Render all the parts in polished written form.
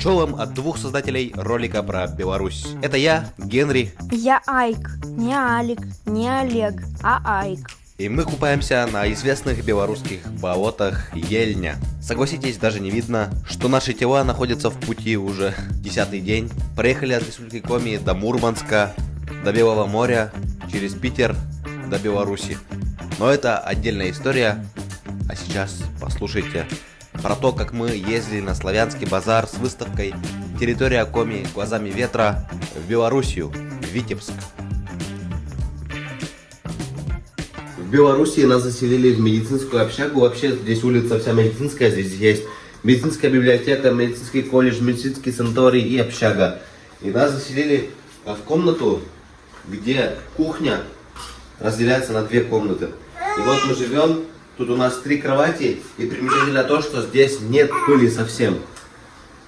шоу от двух создателей ролика про Беларусь. Это я, Генри. Я Айк. Не Алик, не Олег, а Айк. И мы купаемся на известных белорусских болотах Ельня. Согласитесь, даже не видно, что наши тела находятся в пути уже 10-й день. Проехали от Республики Коми до Мурманска, до Белого моря, через Питер, до Беларуси. Но это отдельная история. А сейчас послушайте про то, как мы ездили на славянский базар с выставкой «Территория Коми глазами ветра» в Белоруссию, в Витебск. В Белоруссии нас заселили в медицинскую общагу. Вообще здесь улица вся медицинская. Здесь есть медицинская библиотека, медицинский колледж, медицинский санаторий и общага. И нас заселили в комнату, где кухня разделяется на две комнаты. И вот мы живем. Тут у нас 3 кровати, и примечательно то, что здесь нет пыли совсем.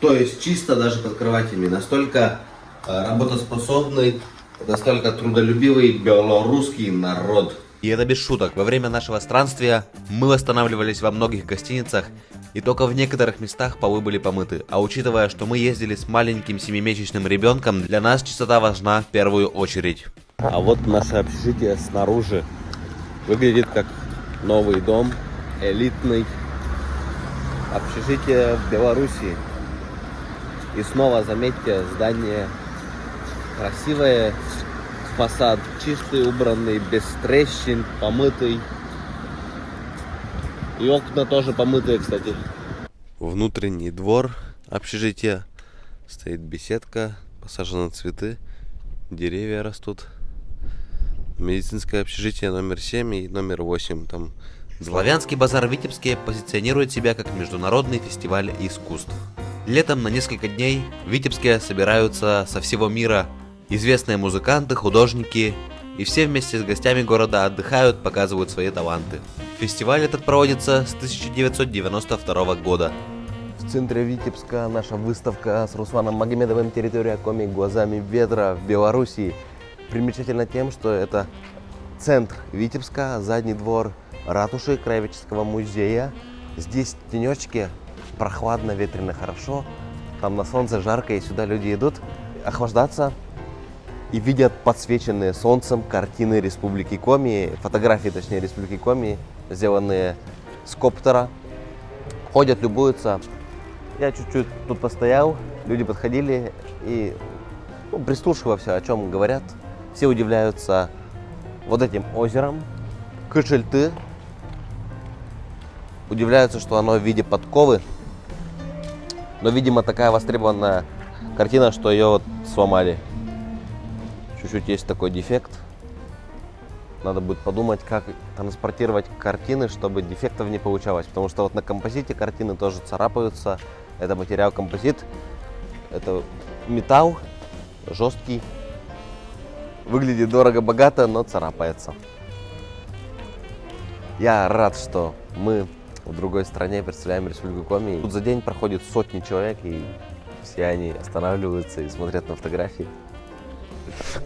То есть чисто даже под кроватями. Настолько работоспособный, настолько трудолюбивый белорусский народ. И это без шуток. Во время нашего странствия мы восстанавливались во многих гостиницах, и только в некоторых местах полы были помыты. А учитывая, что мы ездили с маленьким 7-месячным ребенком, для нас чистота важна в первую очередь. А вот наше общежитие снаружи. Выглядит как новый дом, элитный. Общежитие в Беларуси. И снова, заметьте, здание красивое. Фасад чистый, убранный, без трещин, помытый. И окна тоже помытые, кстати. Внутренний двор общежития. Стоит беседка, посажены цветы, деревья растут. Медицинское общежитие номер 7 и номер 8. Там Славянский базар в Витебске позиционирует себя как международный фестиваль искусств. Летом на несколько дней в Витебске собираются со всего мира известные музыканты, художники, и все вместе с гостями города отдыхают, показывают свои таланты. Фестиваль этот проводится с 1992 года. В центре Витебска наша выставка с Русланом Магомедовым «Территория Коми глазами ветра» в Белоруссии. Примечательно тем, что это центр Витебска, задний двор ратуши Краеведческого музея. Здесь в тенечке, прохладно, ветрено, хорошо. Там на солнце жарко, и сюда люди идут охлаждаться и видят подсвеченные солнцем картины Республики Коми, фотографии, точнее, Республики Коми, сделанные с коптера. Ходят, любуются. Я чуть-чуть тут постоял, люди подходили и прислушивался, о чем говорят. Все удивляются вот этим озером, Кышельты. Удивляются, что оно в виде подковы. Но, видимо, такая востребованная картина, что ее вот сломали. Чуть-чуть есть такой дефект. Надо будет подумать, как транспортировать картины, чтобы дефектов не получалось. Потому что вот на композите картины тоже царапаются. Это материал композит. Это металл жесткий. Выглядит дорого-богато, но царапается. Я рад, что мы в другой стране представляем Республику Коми. Тут за день проходит сотни человек, и все они останавливаются и смотрят на фотографии.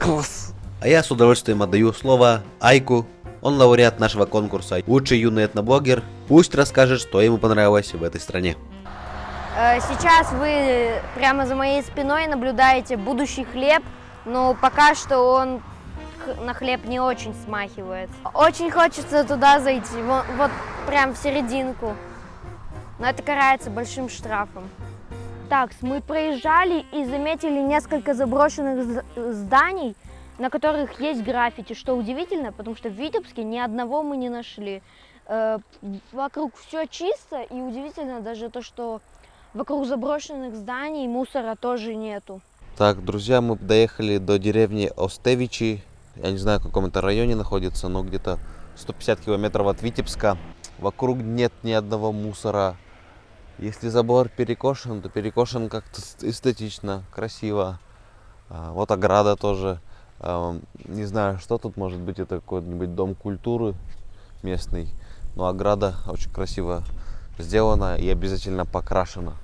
Класс! А я с удовольствием отдаю слово Айку. Он лауреат нашего конкурса «Лучший юный этноблогер». Пусть расскажет, что ему понравилось в этой стране. Сейчас вы прямо за моей спиной наблюдаете будущий хлеб, но пока что он на хлеб не очень смахивает. Очень хочется туда зайти, вот прям в серединку, но это карается большим штрафом. Так, мы проезжали и заметили несколько заброшенных зданий, на которых есть граффити, что удивительно, потому что в Витебске ни одного мы не нашли. Вокруг все чисто, и удивительно даже то, что вокруг заброшенных зданий мусора тоже нету. Так, друзья, мы доехали до деревни Остевичи. Я не знаю, в каком это районе находится, но где-то 150 километров от Витебска. Вокруг нет ни одного мусора. Если забор перекошен, то перекошен как-то эстетично, красиво. Вот ограда тоже. Не знаю, что тут может быть. Это какой-нибудь дом культуры местный. Но ограда очень красиво сделана и обязательно покрашена.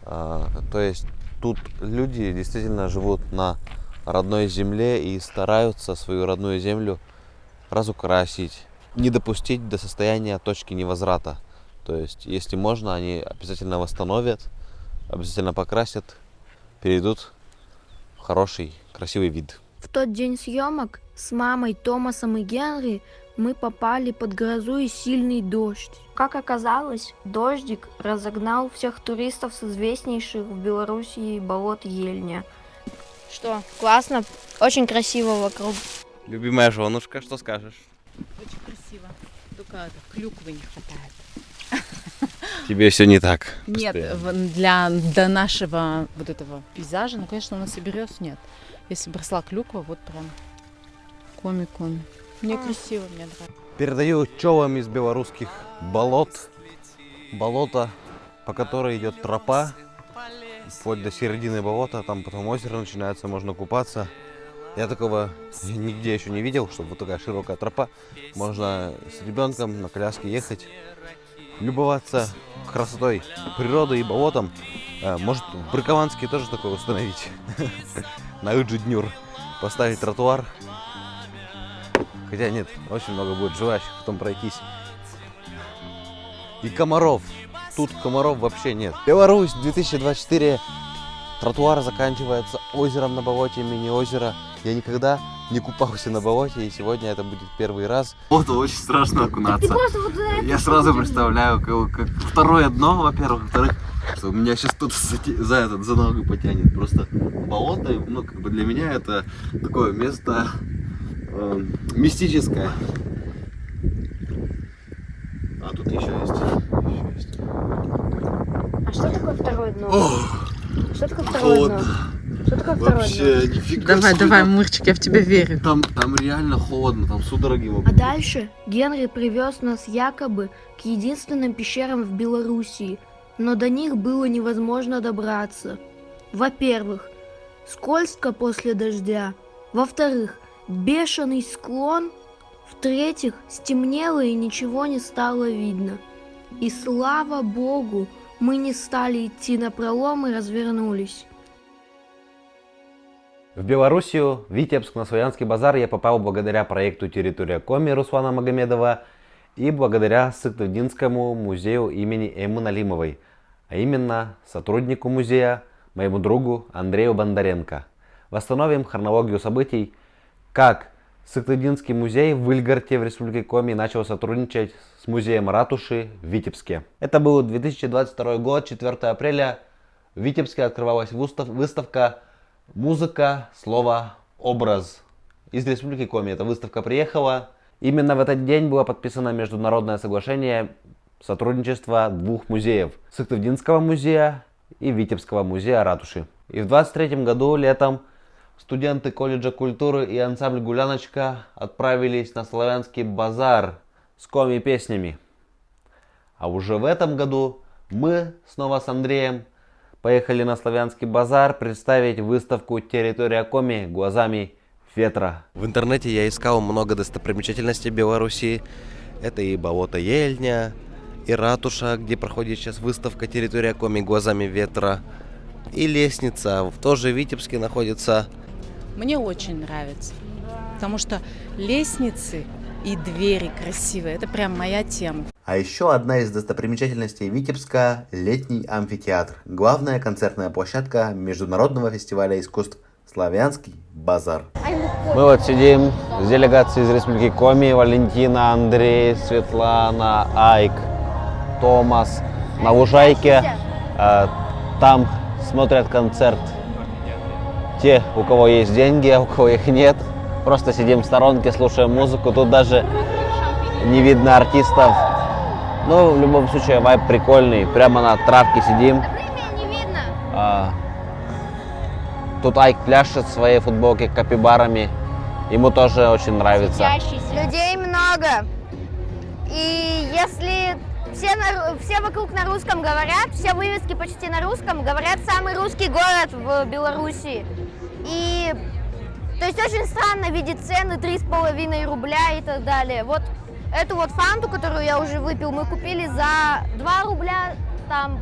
То есть тут люди действительно живут на родной земле и стараются свою родную землю разукрасить, не допустить до состояния точки невозврата. То есть, если можно, они обязательно восстановят, обязательно покрасят, перейдут в хороший, красивый вид. В тот день съемок с мамой, Томасом и Генри мы попали под грозу и сильный дождь. Как оказалось, дождик разогнал всех туристов с известнейших в Белоруссии болот Ельня. Что, классно? Очень красиво вокруг. Любимая женушка, что скажешь? Очень красиво. Только клюквы не хватает. Тебе все не так. Нет, постоянно. для нашего вот этого пейзажа, ну, конечно, у нас и берез нет. Если бы росла клюква, вот прям коми-коми. Мне красиво, мне нравится. Передаю човам из белорусских болот. Болото, по которой идет тропа, вплоть до середины болота, там потом озеро начинается, можно купаться. Я такого нигде еще не видел, чтобы вот такая широкая тропа. Можно с ребенком на коляске ехать, любоваться красотой природы и болотом. Может, в Брыкованске тоже такое установить. На Ыджи-Днюр поставить тротуар. Хотя нет, очень много будет желающих потом пройтись. И комаров. Тут комаров вообще нет. Беларусь 2024. Тротуар заканчивается озером на болоте, мини-озеро. Я никогда не купался на болоте, и сегодня это будет первый раз. Вот очень страшно окунаться. Я сразу представляю, как второе дно, во-первых, во-вторых, что меня сейчас кто-то за ногу потянет. Просто болото, ну, как бы для меня это такое место мистическое. А тут еще есть. А что такое второе дно? Ох, Что такое второе холодно. дно? Что такое второе Вообще, дно? нифига Давай, себе. давай, Мурчик, я в тебя верю. Там реально холодно, там судороги могут. А дальше Генри привез нас якобы к единственным пещерам в Белоруссии, но до них было невозможно добраться. Во-первых, скользко после дождя. Во-вторых, бешеный склон. В-третьих, стемнело и ничего не стало видно. И слава богу, мы не стали идти напролом и развернулись. В Белоруссию, в Витебск, на Славянский базар я попал благодаря проекту «Территория Коми» Руслана Магомедова и благодаря Сыктывдинскому музею имени Эммы Налимовой, а именно сотруднику музея, моему другу Андрею Бондаренко. Восстановим хронологию событий, как Сыктывдинский музей в Выльгарте в Республике Коми начал сотрудничать с музеем ратуши в Витебске. Это был 2022 год, 4 апреля. В Витебске открывалась выставка «Музыка, слово, образ». Из Республики Коми эта выставка приехала. Именно в этот день было подписано международное соглашение сотрудничества двух музеев. Сыктывдинского музея и Витебского музея ратуши. И в 2023 году летом студенты колледжа культуры и ансамбль «Гуляночка» отправились на Славянский базар с коми песнями. А уже в этом году мы снова с Андреем поехали на Славянский базар представить выставку «Территория Коми» глазами ветра. В интернете я искал много достопримечательностей Беларуси. Это и болото Ельня, и ратуша, где проходит сейчас выставка «Территория Коми» глазами ветра, и лестница, тоже в Витебске находится. Мне очень нравится, потому что лестницы и двери красивые. Это прям моя тема. А еще одна из достопримечательностей Витебска – летний амфитеатр. Главная концертная площадка Международного фестиваля искусств «Славянский базар». Мы вот сидим с делегацией из Республики Коми. Валентина, Андрей, Светлана, Айк, Томас на лужайке. Там смотрят концерт те, у кого есть деньги, а у кого их нет. Просто сидим в сторонке, слушаем музыку. Тут даже не видно артистов. Но в любом случае вайб прикольный. Прямо на травке сидим. Не видно. Тут Айк пляшет в своей футболке капибарами. Ему тоже очень нравится. Людей много. И если все вокруг на русском говорят, все вывески почти на русском, говорят самый русский город в Беларуси. И то есть очень странно видеть цены 3,5 рубля и так далее. Вот эту вот фанту, которую я уже выпил, мы купили за 2 рубля, там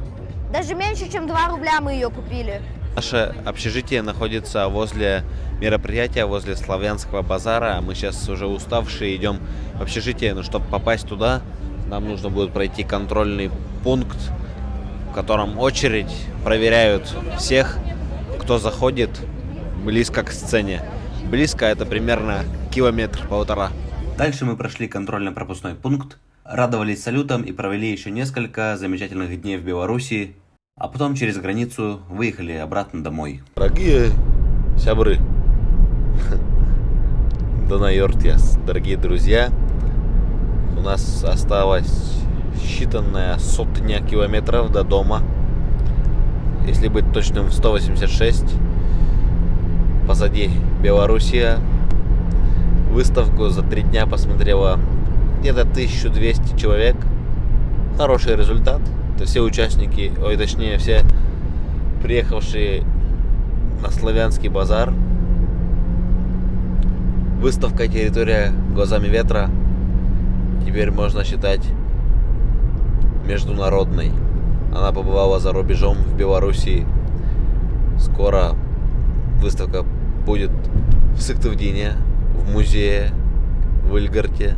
даже меньше, чем 2 рубля мы ее купили. Наше общежитие находится возле мероприятия, возле Славянского базара. Мы сейчас уже уставшие идем в общежитие, но чтобы попасть туда, нам нужно будет пройти контрольный пункт в котором очередь, проверяют всех, кто заходит близко к сцене. Близко это примерно 1,5 километра. Дальше мы прошли контрольно-пропускной пункт, радовались салютам и провели еще несколько замечательных дней в Беларуси, а потом через границу выехали обратно домой. Дорогие сябры, Донайортьяс, дорогие друзья, у нас осталось считанная сотня километров до дома. Если быть точным, 186. Позади Белоруссия. Выставку за 3 дня посмотрело где-то 1200 человек. Хороший результат. Это все участники, точнее все приехавшие на Славянский базар. Выставка «Территория глазами ветра» теперь можно считать международной. Она побывала за рубежом в Белоруссии. Скоро выставка будет в Сыктывдине, в музее, в Ильгарте,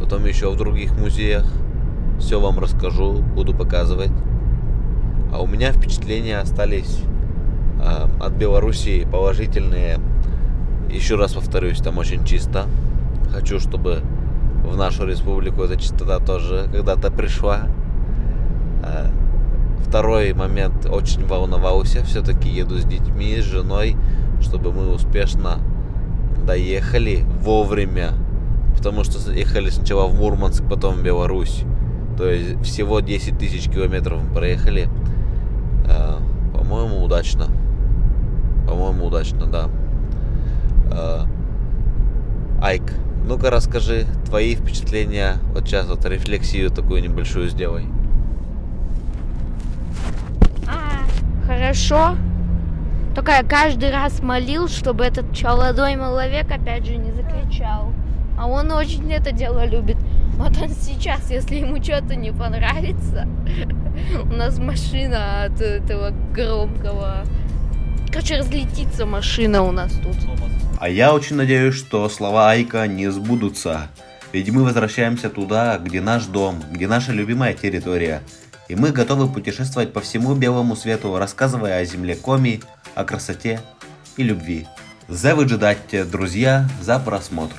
потом еще в других музеях. Все вам расскажу, буду показывать. А у меня впечатления остались от Белоруссии положительные. Еще раз повторюсь, там очень чисто. Хочу, чтобы в нашу республику эта чистота тоже когда-то пришла. Второй момент, очень волновался. Все-таки еду с детьми, с женой, чтобы мы успешно доехали вовремя. Потому что ехали сначала в Мурманск, потом в Беларусь. То есть всего 10 тысяч километров мы проехали. По-моему, удачно. По-моему, удачно, да. Айк, ну-ка расскажи твои впечатления. Вот сейчас вот рефлексию такую небольшую сделай. Хорошо. Только я каждый раз молил, чтобы этот молодой человек опять же не закричал. А он очень это дело любит. Вот он сейчас, если ему что-то не понравится, у нас машина от этого громкого. Короче, разлетится машина у нас тут. А я очень надеюсь, что слова Айка не сбудутся. Ведь мы возвращаемся туда, где наш дом, где наша любимая территория. И мы готовы путешествовать по всему белому свету, рассказывая о земле Коми, о красоте и любви. Завыжидайте, друзья, за просмотр.